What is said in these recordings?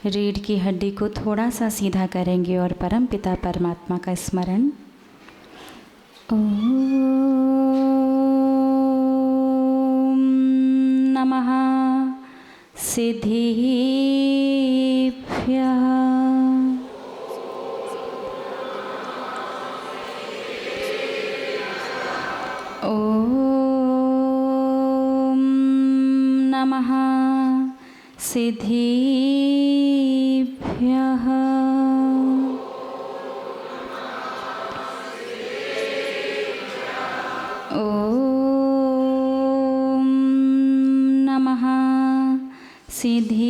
रीढ़ की हड्डी को थोड़ा सा सीधा करेंगे और परम पिता परमात्मा का स्मरण। ओम नमः सिद्धिभ्यः। ओम नमः सिद्धिभ्यः। ओम नमः सिद्धिभ्यः।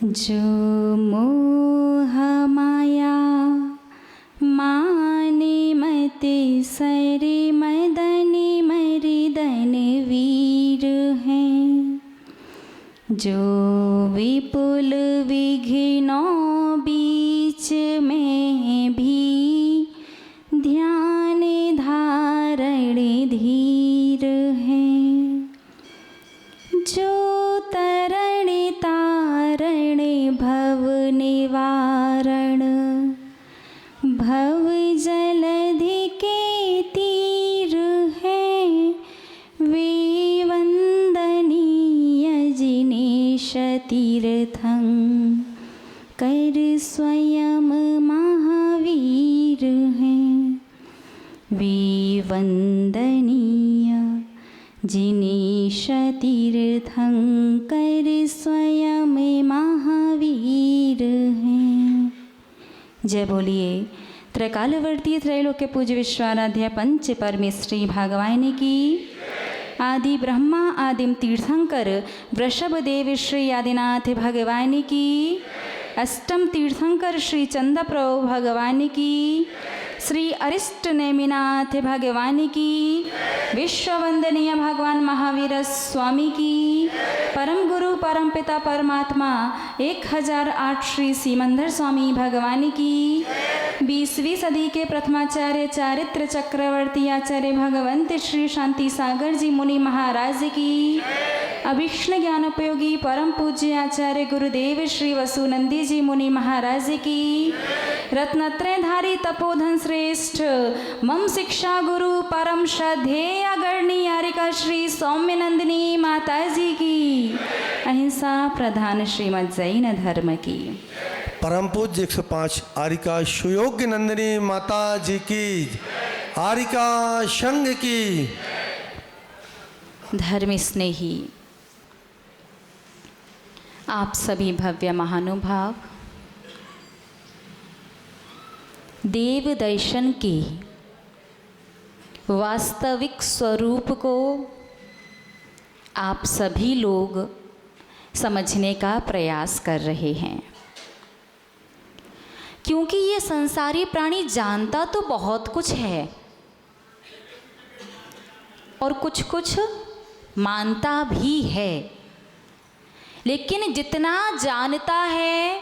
जो मोह माया माने मते सरे मदनी मरिदन वीर हैं, जो विपुल विघ्नों बीच में भी ध्यान धारण धीर हैं, जो तरण तारण भव निवारण भव जलधि के तीर हैं, वे वंदनीय जिनेश तीर्थं कर स्वयं महावीर हैं, वे वंदनीय जिनेश तीर्थं कर स्वयं महावीर हैं। जय बोलिए त्रैकालवर्ती त्रैलोक्य पूज्य विश्वाराध्य पंच परमेश्वरी भगवान की। आदि ब्रह्मा आदिम तीर्थंकर वृषभ देव श्री आदिनाथ भगवान की। अष्टम तीर्थंकर श्री चंद्रप्रभु भगवान की। श्री अरिष्ट नेमिनाथ भगवान की। विश्व वंदनीय भगवान महावीर स्वामी की। परम गुरु परम पिता परमात्मा 1008 श्री सीमंदर स्वामी भगवान की। 20वीं सदी के प्रथमाचार्य चारित्र चक्रवर्ती आचार्य भगवंत श्री शांति सागर जी मुनि महाराज की। अभीष्ण ज्ञान उपयोगी परम पूज्य आचार्य गुरुदेव श्री वसुनंदी जी मुनि महाराज की। रत्नत्रयधारी तपोधन श्रेष्ठ मम शिक्षा गुरु परम श्रद्धेय अगणनी यारिका श्री सौम्य नंदिनी माता जी की। अहिंसा प्रधान श्रीमद जैन धर्म की। परम पूज्य 105 आरिका सुयोग्य नंदिनी माता जी की। आरिका संघ की। धर्म स्नेही आप सभी भव्य महानुभाव देव दर्शन के वास्तविक स्वरूप को आप सभी लोग समझने का प्रयास कर रहे हैं, क्योंकि ये संसारी प्राणी जानता तो बहुत कुछ है और कुछ कुछ मानता भी है, लेकिन जितना जानता है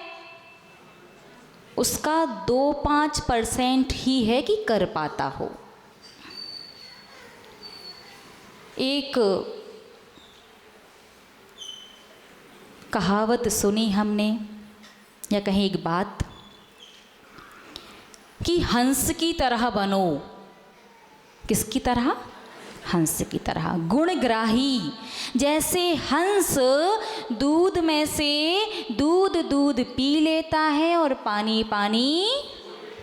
उसका 2-5% ही है कि कर पाता हो। एक कहावत सुनी हमने, या कहीं एक बात, कि हंस की तरह बनो। किसकी तरह? हंस की तरह, गुणग्राही। जैसे हंस दूध में से दूध पी लेता है और पानी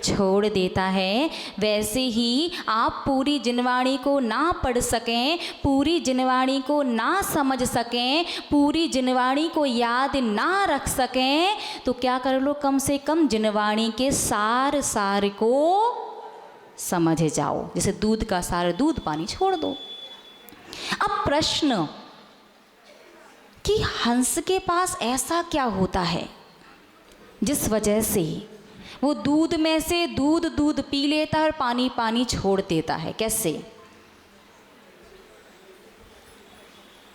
छोड़ देता है, वैसे ही आप पूरी जिनवाणी को ना पढ़ सकें, पूरी जिनवाणी को ना समझ सकें, पूरी जिनवाणी को याद ना रख सकें, तो क्या कर लो, कम से कम जिनवाणी के सार को समझ जाओ। जैसे दूध का सार दूध, पानी छोड़ दो। अब प्रश्न कि हंस के पास ऐसा क्या होता है जिस वजह से वो दूध में से दूध पी लेता है और पानी छोड़ देता है? कैसे?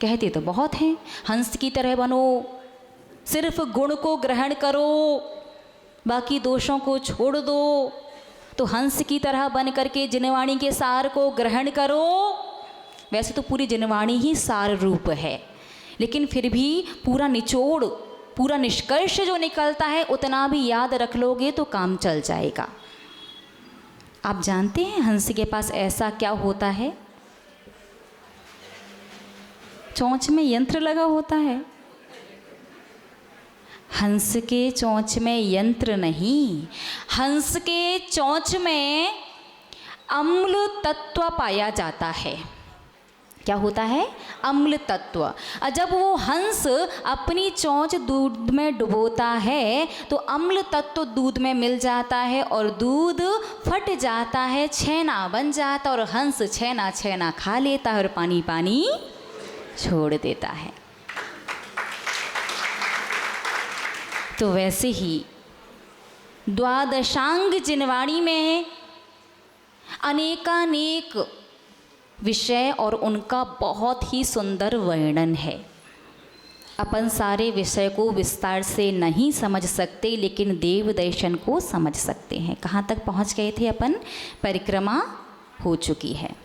कहते तो बहुत हैं, हंस की तरह बनो, सिर्फ गुण को ग्रहण करो, बाकी दोषों को छोड़ दो। तो हंस की तरह बन करके जिनवाणी के सार को ग्रहण करो। वैसे तो पूरी जिनवाणी ही सार रूप है, लेकिन फिर भी पूरा निचोड़, पूरा निष्कर्ष जो निकलता है उतना भी याद रख लोगे तो काम चल जाएगा। आप जानते हैं हंस के पास ऐसा क्या होता है? चोंच में यंत्र लगा होता है। हंस के चोंच में यंत्र नहीं, हंस के चोंच में अम्ल तत्व पाया जाता है। क्या होता है? अम्ल तत्व। जब वो हंस अपनी चोंच दूध में डुबोता है तो अम्ल तत्व दूध में मिल जाता है और दूध फट जाता है, छेना बन जाता है और हंस छेना छेना खा लेता है और पानी पानी छोड़ देता है। तो वैसे ही द्वादशांग जिनवाणी में अनेकानेक विषय और उनका बहुत ही सुंदर वर्णन है। अपन सारे विषय को विस्तार से नहीं समझ सकते, लेकिन देव दर्शन को समझ सकते हैं। कहाँ तक पहुँच गए थे अपन? परिक्रमा हो चुकी है,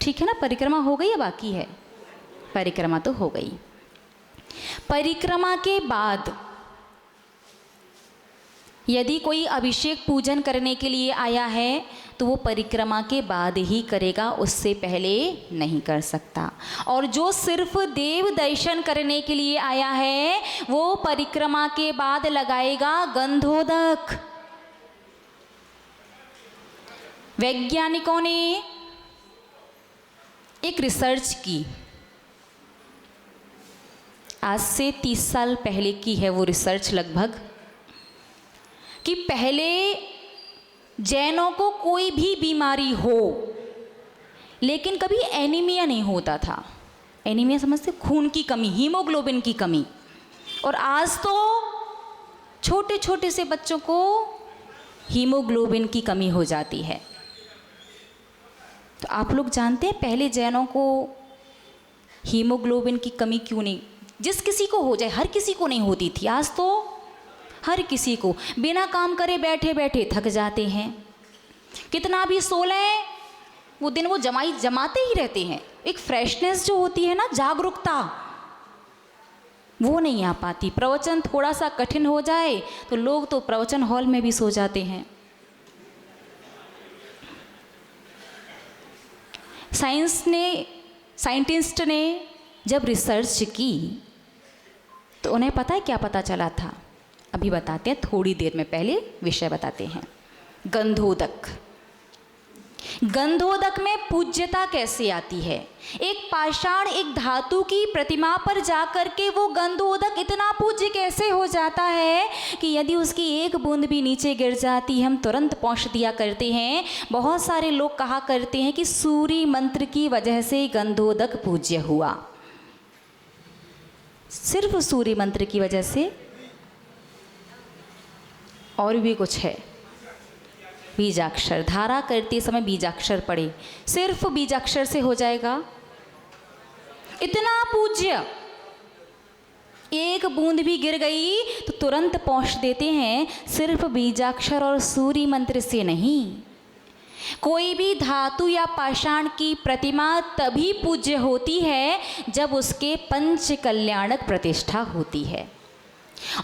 ठीक है ना? परिक्रमा हो गई या बाकी है? परिक्रमा तो हो गई। परिक्रमा के बाद यदि कोई अभिषेक पूजन करने के लिए आया है तो वो परिक्रमा के बाद ही करेगा, उससे पहले नहीं कर सकता। और जो सिर्फ देव दर्शन करने के लिए आया है वो परिक्रमा के बाद लगाएगा गंधोदक। वैज्ञानिकों ने एक रिसर्च की, आज से 30 साल पहले की है वो रिसर्च लगभग, कि पहले जैनों को कोई भी बीमारी हो लेकिन कभी एनीमिया नहीं होता था। एनीमिया समझते? खून की कमी, हीमोग्लोबिन की कमी। और आज तो छोटे छोटे से बच्चों को हीमोग्लोबिन की कमी हो जाती है। तो आप लोग जानते हैं पहले जैनों को हीमोग्लोबिन की कमी क्यों नहीं, जिस किसी को हो जाए, हर किसी को नहीं होती थी। आज तो हर किसी को बिना काम करे बैठे बैठे थक जाते हैं, कितना भी सो लें वो दिन वो जमाते ही रहते हैं। एक फ्रेशनेस जो होती है ना, जागरूकता, वो नहीं आ पाती। प्रवचन थोड़ा सा कठिन हो जाए तो लोग तो प्रवचन हॉल में भी सो जाते हैं। साइंटिस्ट ने जब रिसर्च की तो उन्हें पता है क्या पता चला था? अभी बताते हैं, थोड़ी देर में। पहले विषय बताते हैं। गंधोदक। गंधोदक में पूज्यता कैसे आती है? एक पाषाण, एक धातु की प्रतिमा पर जाकर के वो गंधोदक इतना पूज्य कैसे हो जाता है कि यदि उसकी एक बूंद भी नीचे गिर जाती हम तुरंत पोंछ दिया करते हैं। बहुत सारे लोग कहा करते हैं कि सूर्य मंत्र की वजह से गंधोदक पूज्य हुआ। सिर्फ सूर्य मंत्र की वजह से? और भी कुछ है। बीजाक्षर, धारा करते समय बीजाक्षर पढ़े, सिर्फ बीजाक्षर से हो जाएगा? इतना पूज्य, एक बूंद भी गिर गई तो तुरंत पोंछ देते हैं, सिर्फ बीजाक्षर और सूर्य मंत्र से नहीं। कोई भी धातु या पाषाण की प्रतिमा तभी पूज्य होती है जब उसके पंच कल्याणक प्रतिष्ठा होती है।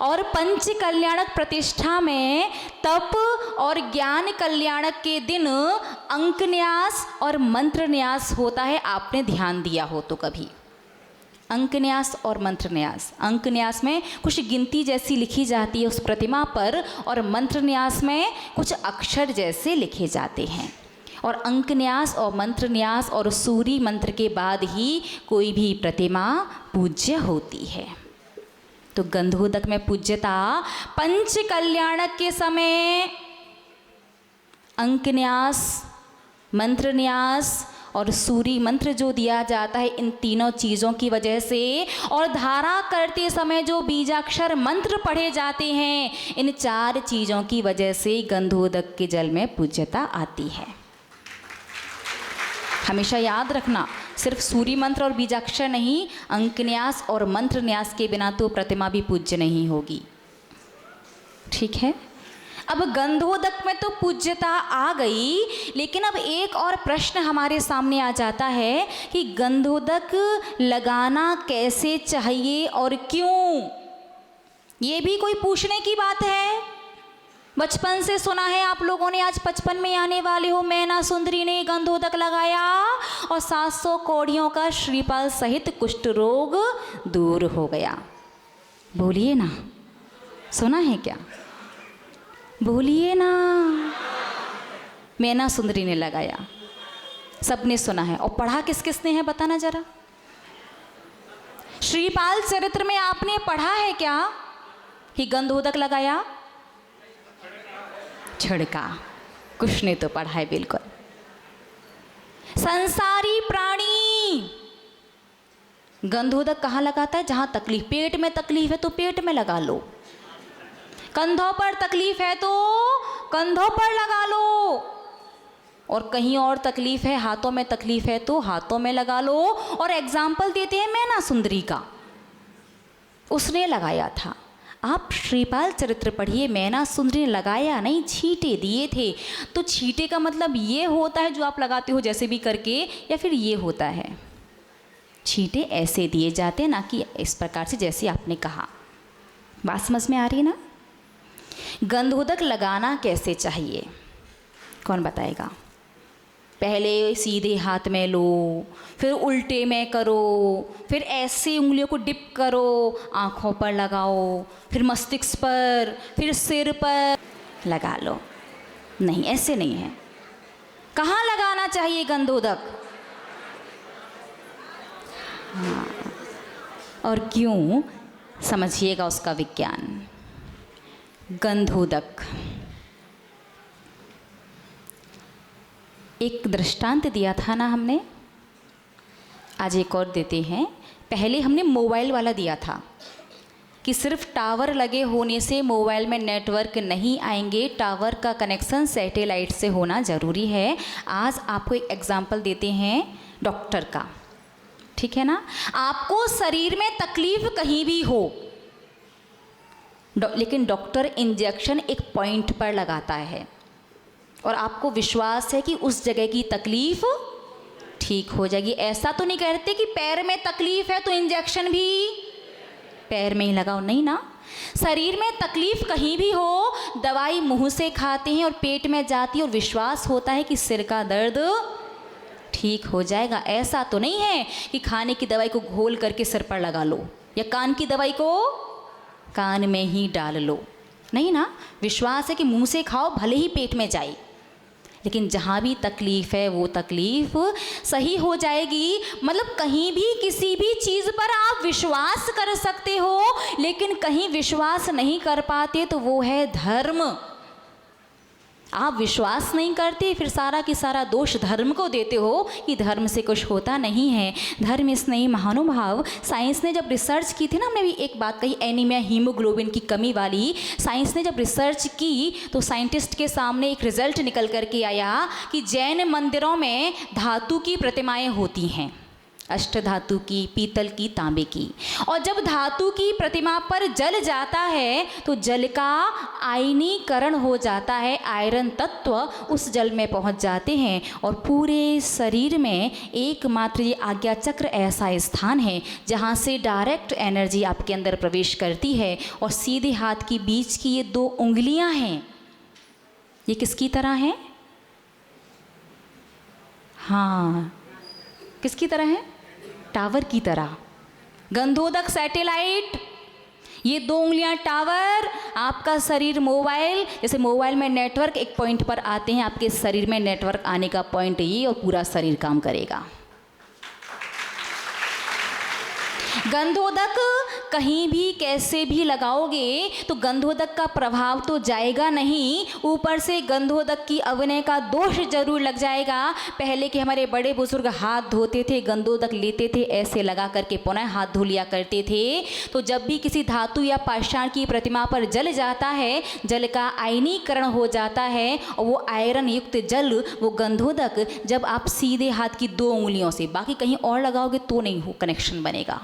और पंच कल्याणक प्रतिष्ठा में तप और ज्ञान कल्याणक के दिन अंकन्यास और मंत्रन्यास होता है। आपने ध्यान दिया हो तो कभी? अंकन्यास और मंत्रन्यास। अंकन्यास में कुछ गिनती जैसी लिखी जाती है उस प्रतिमा पर, और मंत्रन्यास में कुछ अक्षर जैसे लिखे जाते हैं। और अंकन्यास और मंत्रन्यास और सूर्य मंत्र के बाद ही कोई भी प्रतिमा पूज्य होती है। तो गंधोदक में पूज्यता पंच कल्याणक के समय अंकन्यास, मंत्रन्यास और सूर्य मंत्र जो दिया जाता है, इन तीनों चीज़ों की वजह से, और धारा करते समय जो बीजाक्षर मंत्र पढ़े जाते हैं, इन चार चीज़ों की वजह से गंधोदक के जल में पूज्यता आती है। हमेशा याद रखना, सिर्फ सूर्य मंत्र और बीजाक्षर नहीं, अंकन्यास और मंत्रन्यास के बिना तो प्रतिमा भी पूज्य नहीं होगी। ठीक है? अब गंधोदक में तो पूज्यता आ गई, लेकिन अब एक और प्रश्न हमारे सामने आ जाता है कि गंधोदक लगाना कैसे चाहिए और क्यों। ये भी कोई पूछने की बात है। बचपन से सुना है आप लोगों ने, आज 55 में आने वाले हो, मैना सुंदरी ने गंधोदक लगाया और 700 कौड़ियों का श्रीपाल सहित कुष्ठ रोग दूर हो गया। बोलिए ना, सुना है क्या? बोलिए ना। मैना सुंदरी ने लगाया, सबने सुना है। और पढ़ा किस किसने है बताना जरा। श्रीपाल चरित्र में आपने पढ़ा है क्या कि गंधोदक लगाया? छिड़का, कुछ ने तो पढ़ा है बिल्कुल। संसारी प्राणी गंधोदक कहाँ लगाता है? जहां तकलीफ, पेट में तकलीफ है तो पेट में लगा लो, कंधों पर तकलीफ है तो कंधों पर लगा लो, और कहीं और तकलीफ है, हाथों में तकलीफ है तो हाथों में लगा लो। और एग्जाम्पल देते हैं मैना सुंदरी का, उसने लगाया था। आप श्रीपाल चरित्र पढ़िए, मैना सुंदरी ने लगाया नहीं, छींटे दिए थे। तो छींटे का मतलब ये होता है जो आप लगाते हो जैसे भी करके, या फिर ये होता है छींटे ऐसे दिए जाते हैं, ना कि इस प्रकार से जैसे आपने कहा। बात समझ में आ रही है ना? गंधोदक लगाना कैसे चाहिए, कौन बताएगा? पहले सीधे हाथ में लो, फिर उल्टे में करो, फिर ऐसे उंगलियों को डिप करो, आँखों पर लगाओ, फिर मस्तिष्क पर, फिर सिर पर लगा लो। नहीं, ऐसे नहीं है। कहाँ लगाना चाहिए गंधोदक? हाँ, और क्यों, समझिएगा उसका विज्ञान। गंधोदक एक दृष्टांत दिया था ना हमने, आज एक और देते हैं। पहले हमने मोबाइल वाला दिया था कि सिर्फ टावर लगे होने से मोबाइल में नेटवर्क नहीं आएंगे, टावर का कनेक्शन सैटेलाइट से होना ज़रूरी है। आज आपको एक एग्जांपल देते हैं डॉक्टर का, ठीक है ना? आपको शरीर में तकलीफ कहीं भी हो, लेकिन डॉक्टर इंजेक्शन एक पॉइंट पर लगाता है और आपको विश्वास है कि उस जगह की तकलीफ ठीक हो जाएगी। ऐसा तो नहीं कहते कि पैर में तकलीफ है तो इंजेक्शन भी पैर में ही लगाओ, नहीं ना। शरीर में तकलीफ कहीं भी हो, दवाई मुंह से खाते हैं और पेट में जाती है और विश्वास होता है कि सिर का दर्द ठीक हो जाएगा। ऐसा तो नहीं है कि खाने की दवाई को घोल करके सिर पर लगा लो या कान की दवाई को कान में ही डाल लो, नहीं ना। विश्वास है कि मुंह से खाओ भले ही पेट में जाए, लेकिन जहाँ भी तकलीफ़ है वो तकलीफ़ सही हो जाएगी। मतलब कहीं भी किसी भी चीज़ पर आप विश्वास कर सकते हो, लेकिन कहीं विश्वास नहीं कर पाते तो वो है धर्म। आप विश्वास नहीं करते, फिर सारा की सारा दोष धर्म को देते हो कि धर्म से कुछ होता नहीं है। धर्म इस नहीं महानुभाव, साइंस ने जब रिसर्च की थी ना, हमने भी एक बात कही एनीमिया हीमोग्लोबिन की कमी वाली, साइंस ने जब रिसर्च की तो साइंटिस्ट के सामने एक रिजल्ट निकल करके आया कि जैन मंदिरों में धातु की प्रतिमाएं होती हैं, अष्ट धातु की, पीतल की, तांबे की, और जब धातु की प्रतिमा पर जल जाता है तो जल का आयनीकरण हो जाता है, आयरन तत्व उस जल में पहुंच जाते हैं और पूरे शरीर में एकमात्र ये आज्ञा चक्र ऐसा स्थान है जहां से डायरेक्ट एनर्जी आपके अंदर प्रवेश करती है। और सीधे हाथ की बीच की ये 2 उंगलियां हैं, ये किसकी तरह हैं? हाँ, किसकी तरह है? टावर की तरह। गंधोदक सैटेलाइट, ये 2 उंगलियां टावर, आपका शरीर मोबाइल। जैसे मोबाइल में नेटवर्क एक पॉइंट पर आते हैं, आपके शरीर में नेटवर्क आने का पॉइंट ये, और पूरा शरीर काम करेगा। गंधोदक कहीं भी कैसे भी लगाओगे तो गंधोदक का प्रभाव तो जाएगा नहीं, ऊपर से गंधोदक की अग्नि का दोष जरूर लग जाएगा। पहले के हमारे बड़े बुजुर्ग हाथ धोते थे, गंधोदक लेते थे, ऐसे लगा करके पुनः हाथ धो लिया करते थे। तो जब भी किसी धातु या पाषाण की प्रतिमा पर जल जाता है, जल का आयनीकरण हो जाता है और वो आयरन युक्त जल, वो गंधोदक जब आप सीधे हाथ की 2 उंगलियों से, बाकी कहीं और लगाओगे तो नहीं हो कनेक्शन बनेगा।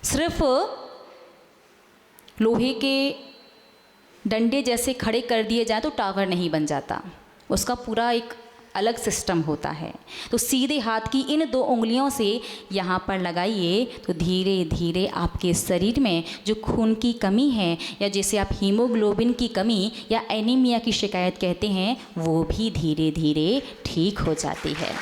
सिर्फ लोहे के डंडे जैसे खड़े कर दिए जाए तो टावर नहीं बन जाता, उसका पूरा एक अलग सिस्टम होता है। तो सीधे हाथ की इन 2 उंगलियों से यहाँ पर लगाइए तो धीरे धीरे आपके शरीर में जो खून की कमी है या जिसे आप हीमोग्लोबिन की कमी या एनीमिया की शिकायत कहते हैं वो भी धीरे धीरे ठीक हो जाती है।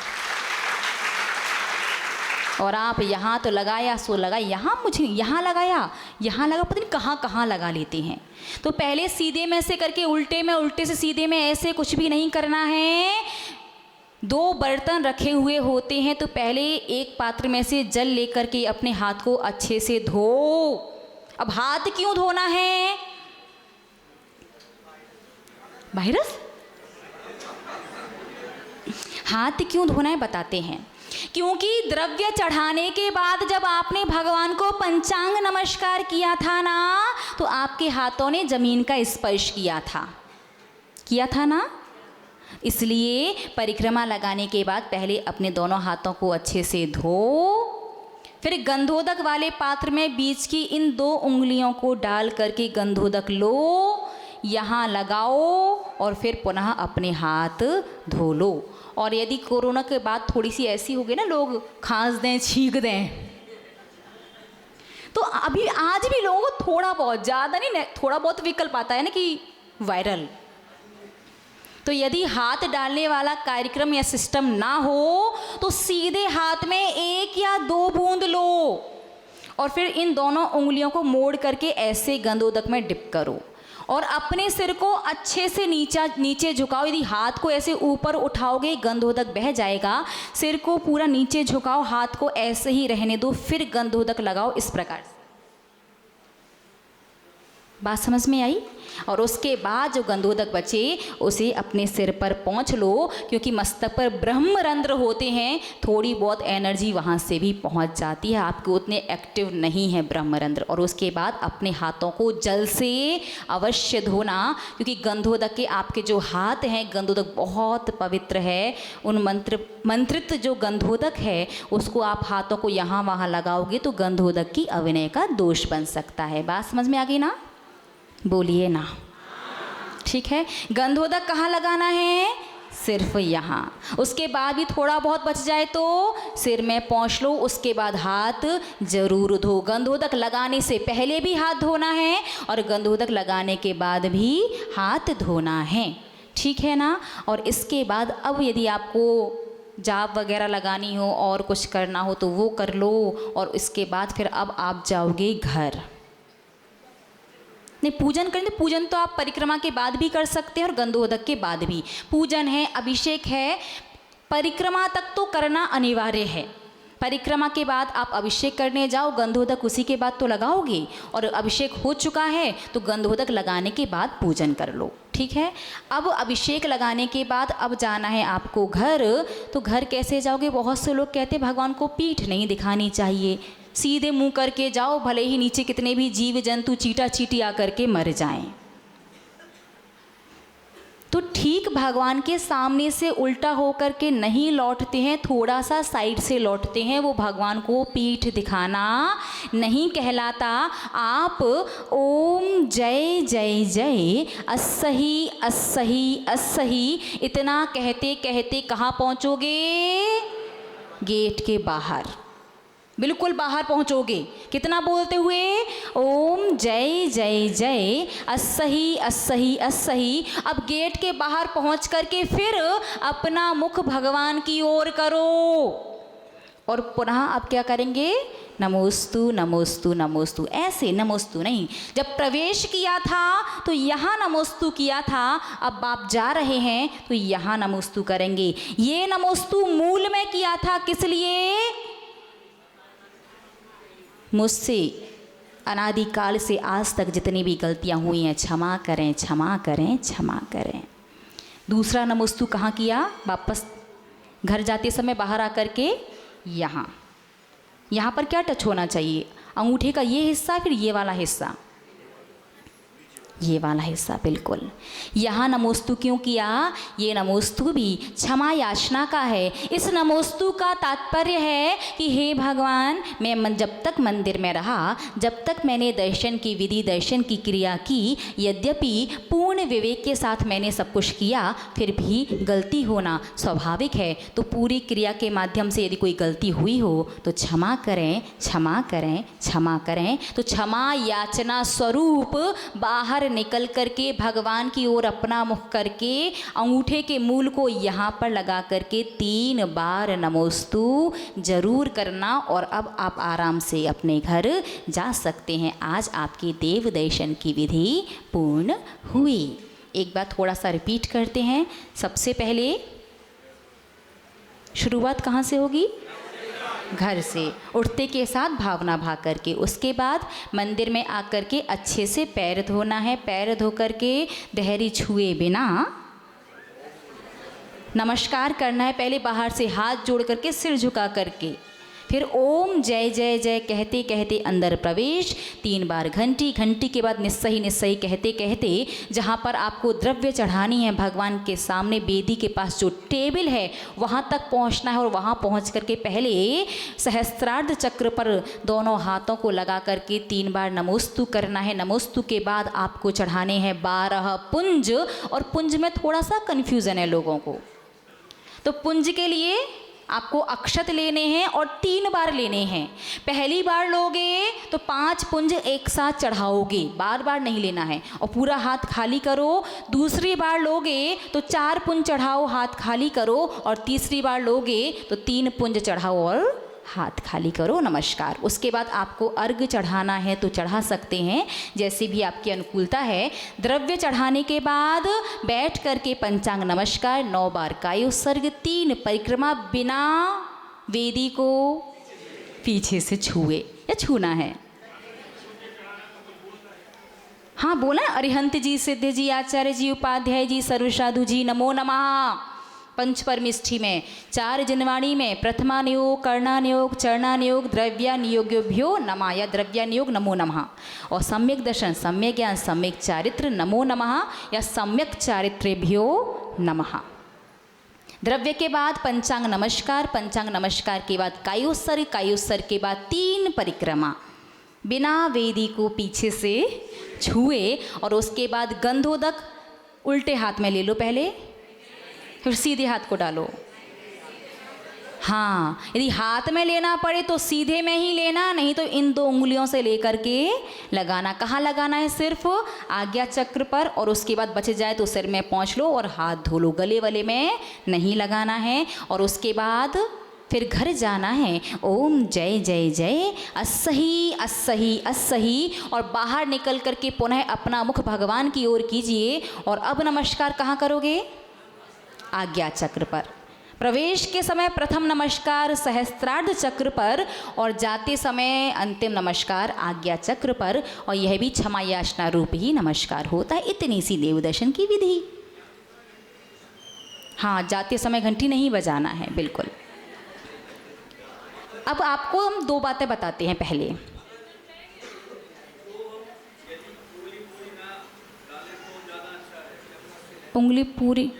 और आप यहाँ तो लगाया सो लगाया, यहाँ मुझे यहाँ लगाया, यहाँ लगा, पता नहीं कहाँ कहाँ लगा लेते हैं। तो पहले सीधे में से करके उल्टे में, उल्टे से सीधे में, ऐसे कुछ भी नहीं करना है। 2 बर्तन रखे हुए होते हैं तो पहले एक पात्र में से जल लेकर के अपने हाथ को अच्छे से धो। अब हाथ क्यों धोना है? वायरस? हाथ क्यों धोना है बताते हैं। क्योंकि द्रव्य चढ़ाने के बाद जब आपने भगवान को पंचांग नमस्कार किया था ना, तो आपके हाथों ने जमीन का स्पर्श किया था ना। इसलिए परिक्रमा लगाने के बाद पहले अपने दोनों हाथों को अच्छे से धो, फिर गंधोदक वाले पात्र में बीच की इन 2 उंगलियों को डाल करके गंधोदक लो, यहाँ लगाओ और फिर पुनः अपने हाथ धो लो। और यदि कोरोना के बाद थोड़ी सी ऐसी हो गई ना, लोग खांस दें, छींक दें, तो अभी आज भी लोगों को थोड़ा बहुत, ज़्यादा नहीं, थोड़ा बहुत विकल्प आता है ना कि वायरल। तो यदि हाथ डालने वाला कार्यक्रम या सिस्टम ना हो तो सीधे हाथ में 1 या 2 बूंद लो और फिर इन दोनों उंगलियों को मोड़ करके ऐसे गंधोदक में डिप करो और अपने सिर को अच्छे से नीचे झुकाओ। यदि हाथ को ऐसे ऊपर उठाओगे गंधोदक बह जाएगा। सिर को पूरा नीचे झुकाओ, हाथ को ऐसे ही रहने दो, फिर गंधोदक लगाओ। इस प्रकार से बात समझ में आई। और उसके बाद जो गंधोदक बचे उसे अपने सिर पर पोंछ लो, क्योंकि मस्तक पर ब्रह्मरंध्र होते हैं, थोड़ी बहुत एनर्जी वहाँ से भी पहुँच जाती है, आपके उतने एक्टिव नहीं है ब्रह्मरंध्र। और उसके बाद अपने हाथों को जल से अवश्य धोना, क्योंकि गंधोदक के आपके जो हाथ हैं, गंधोदक बहुत पवित्र है। उन मंत्रित जो गंधोदक है उसको आप हाथों को यहाँ वहाँ लगाओगे तो गंधोदक की अविनय का दोष बन सकता है। बात समझ में आ गई ना? बोलिए ना। ठीक है, गंधोदक कहाँ लगाना है? सिर्फ यहाँ। उसके बाद भी थोड़ा बहुत बच जाए तो सिर में पोंछ लो, उसके बाद हाथ जरूर धो। गंधोदक लगाने से पहले भी हाथ धोना है और गंधोदक लगाने के बाद भी हाथ धोना है। ठीक है ना? और इसके बाद अब यदि आपको जाप वगैरह लगानी हो और कुछ करना हो तो वो कर लो। और इसके बाद फिर अब आप जाओगे घर। नहीं, पूजन करेंगे, पूजन तो आप परिक्रमा के बाद भी कर सकते हैं और गंधोदक के बाद भी। पूजन है, अभिषेक है, परिक्रमा तक तो करना अनिवार्य है। परिक्रमा के बाद आप अभिषेक करने जाओ, गंधोदक उसी के बाद तो लगाओगे। और अभिषेक हो चुका है तो गंधोदक लगाने के बाद पूजन कर लो। ठीक है। अब अभिषेक लगाने के बाद अब जाना है आपको घर। तो घर कैसे जाओगे? बहुत से लोग कहते हैं भगवान को पीठ नहीं दिखानी चाहिए, सीधे मुंह करके जाओ, भले ही नीचे कितने भी जीव जंतु चीटा चीटी आकर के मर जाएं। तो ठीक भगवान के सामने से उल्टा होकर के नहीं लौटते हैं, थोड़ा सा साइड से लौटते हैं, वो भगवान को पीठ दिखाना नहीं कहलाता। आप ओम जय जय जय अस्सही अस्सही अस्सही इतना कहते कहते कहाँ पहुँचोगे? गेट के बाहर, बिल्कुल बाहर पहुंचोगे। कितना बोलते हुए? ओम जय जय जय अस्सही अस्सही अस्सही। अब गेट के बाहर पहुंच करके फिर अपना मुख भगवान की ओर करो और पुनः आप क्या करेंगे? नमोस्तु नमोस्तु नमोस्तु। ऐसे नमोस्तु नहीं, जब प्रवेश किया था तो यहाँ नमोस्तु किया था, अब आप जा रहे हैं तो यहाँ नमोस्तु करेंगे। ये नमोस्तु मूल में किया था, किस लिए? मुझसे अनादिकाल से आज तक जितनी भी गलतियां हुई हैं क्षमा करें क्षमा करें क्षमा करें। दूसरा नमोस्तु कहाँ किया? वापस घर जाते समय बाहर आकर के यहाँ पर क्या टच होना चाहिए? अंगूठे का ये हिस्सा, फिर ये वाला हिस्सा, ये वाला हिस्सा बिल्कुल। यहाँ नमोस्तु क्यों किया? ये नमोस्तु भी क्षमा याचना का है। इस नमोस्तु का तात्पर्य है कि हे भगवान, मैं जब तक मंदिर में रहा, जब तक मैंने दर्शन की विधि, दर्शन की क्रिया की, यद्यपि पूर्ण विवेक के साथ मैंने सब कुछ किया, फिर भी गलती होना स्वाभाविक है। तो पूरी क्रिया के माध्यम से यदि कोई गलती हुई हो तो क्षमा करें, क्षमा करें, क्षमा करें। तो क्षमा याचना स्वरूप बाहर निकल करके भगवान की ओर अपना मुख करके अंगूठे के मूल को यहाँ पर लगा करके 3 बार नमोस्तु जरूर करना। और अब आप आराम से अपने घर जा सकते हैं। आज आपकी देव दर्शन की विधि पूर्ण हुई। एक बार थोड़ा सा रिपीट करते हैं। सबसे पहले शुरुआत कहाँ से होगी? घर से, उठते के साथ भावना भाग करके। उसके बाद मंदिर में आकर के अच्छे से पैर धोना है। पैर धो करके देहरी छुए बिना नमस्कार करना है। पहले बाहर से हाथ जोड़ करके, सिर झुका करके, फिर ओम जय जय जय कहते कहते अंदर प्रवेश। 3 बार घंटी, घंटी के बाद निस्सही निस्सही कहते कहते जहाँ पर आपको द्रव्य चढ़ानी है भगवान के सामने, वेदी के पास जो टेबल है वहाँ तक पहुँचना है। और वहाँ पहुँच करके पहले सहस्त्रार्ध चक्र पर दोनों हाथों को लगा करके 3 बार नमोस्तु करना है। नमोस्तु के बाद आपको चढ़ाने हैं 12 पुंज। और पुंज में थोड़ा सा कन्फ्यूज़न है लोगों को, तो पुंज के लिए आपको अक्षत लेने हैं और 3 बार लेने हैं। पहली बार लोगे तो 5 पुंज एक साथ चढ़ाओगे, बार बार नहीं लेना है, और पूरा हाथ खाली करो। दूसरी बार लोगे तो 4 पुंज चढ़ाओ, हाथ खाली करो। और तीसरी बार लोगे तो 3 पुंज चढ़ाओ और हाथ खाली करो। नमस्कार। उसके बाद आपको अर्घ चढ़ाना है तो चढ़ा सकते हैं, जैसे भी आपकी अनुकूलता है। द्रव्य चढ़ाने के बाद बैठ करके पंचांग नमस्कार, 9 बार कायोत्सर्ग, 3 परिक्रमा बिना वेदी को पीछे से छुए या छूना है। हाँ बोला, अरिहंत जी, सिद्ध जी, आचार्य जी, उपाध्याय जी, सर्वसाधु जी, नमो नमः। पंचपरमिष्ठी में 4 जनवाणी में प्रथमानियोग, कर्णानियोग, चरणानियोग, द्रव्यानियोग्योभ्यो नमः या द्रव्यानियोग नमो नमः। और सम्यक दर्शन, सम्यक ज्ञान, सम्यक चारित्र नमो नमः या सम्यक चारित्रेभ्यो नमः। द्रव्य के बाद पंचांग नमस्कार, पंचांग नमस्कार के बाद कायोत्सर्ग, कायोत्सर्ग के बाद 3 परिक्रमा बिना वेदी को पीछे से छुए। और उसके बाद गंधोदक उल्टे हाथ में ले लो पहले, फिर सीधे हाथ को डालो। हाँ, यदि हाथ में लेना पड़े तो सीधे में ही लेना, नहीं तो इन 2 उंगलियों से लेकर के लगाना। कहाँ लगाना है? सिर्फ आज्ञा चक्र पर। और उसके बाद बच जाए तो सिर में पोंछ लो और हाथ धो लो, गले वाले में नहीं लगाना है। और उसके बाद फिर घर जाना है। ओम जय जय जय, अस्सही अस्सही अस्सही। और बाहर निकल करके पुनः अपना मुख भगवान की ओर कीजिए। और अब नमस्कार कहाँ करोगे? आज्ञा चक्र पर। प्रवेश के समय प्रथम नमस्कार सहस्त्रार्ध चक्र पर, और जाते समय अंतिम नमस्कार आज्ञा चक्र पर। और यह भी क्षमा याचना रूप ही नमस्कार होता है। इतनी सी देव दर्शन की विधि। हाँ, जाते समय घंटी नहीं बजाना है, बिल्कुल। अब आपको हम 2 बातें बताते हैं। पहले उंगली पूरी,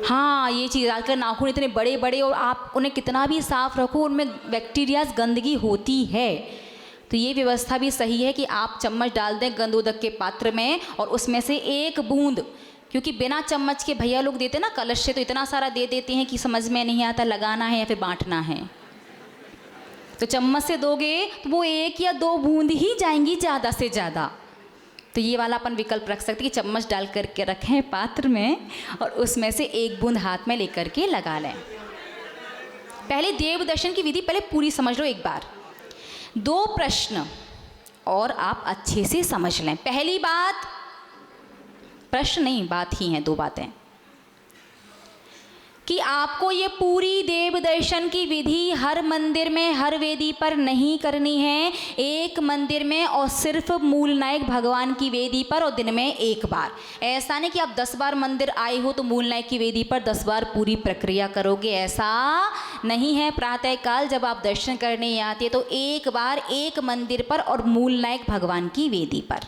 हाँ ये चीज़, आजकल नाखून इतने बड़े बड़े और आप उन्हें कितना भी साफ रखो उनमें बैक्टीरियाज, गंदगी होती है। तो ये व्यवस्था भी सही है कि आप चम्मच डाल दें गंधोदक के पात्र में और उसमें से 1 बूंद, क्योंकि बिना चम्मच के भैया लोग देते ना कलश से, तो इतना सारा दे देते हैं कि समझ में नहीं आता लगाना है या फिर बांटना है। तो चम्मच से दोगे तो वो 1 या 2 बूंद ही जाएंगी ज़्यादा से ज़्यादा। तो ये वाला अपन विकल्प रख सकते हैं कि चम्मच डाल करके रखें पात्र में और उसमें से 1 बूंद हाथ में लेकर के लगा लें। पहले देव दर्शन की विधि पहले पूरी समझ लो एक बार। 2 प्रश्न और आप अच्छे से समझ लें। पहली बात, प्रश्न नहीं बात ही हैं, 2 बातें, कि आपको ये पूरी देव दर्शन की विधि हर मंदिर में, हर वेदी पर नहीं करनी है। एक मंदिर में और सिर्फ मूल नायक भगवान की वेदी पर, और दिन में 1 बार। ऐसा नहीं कि आप 10 बार मंदिर आए हो तो मूल नायक की वेदी पर 10 बार पूरी प्रक्रिया करोगे, ऐसा नहीं है। प्रातःकाल जब आप दर्शन करने आते तो 1 बार एक मंदिर पर और मूल नायक भगवान की वेदी पर,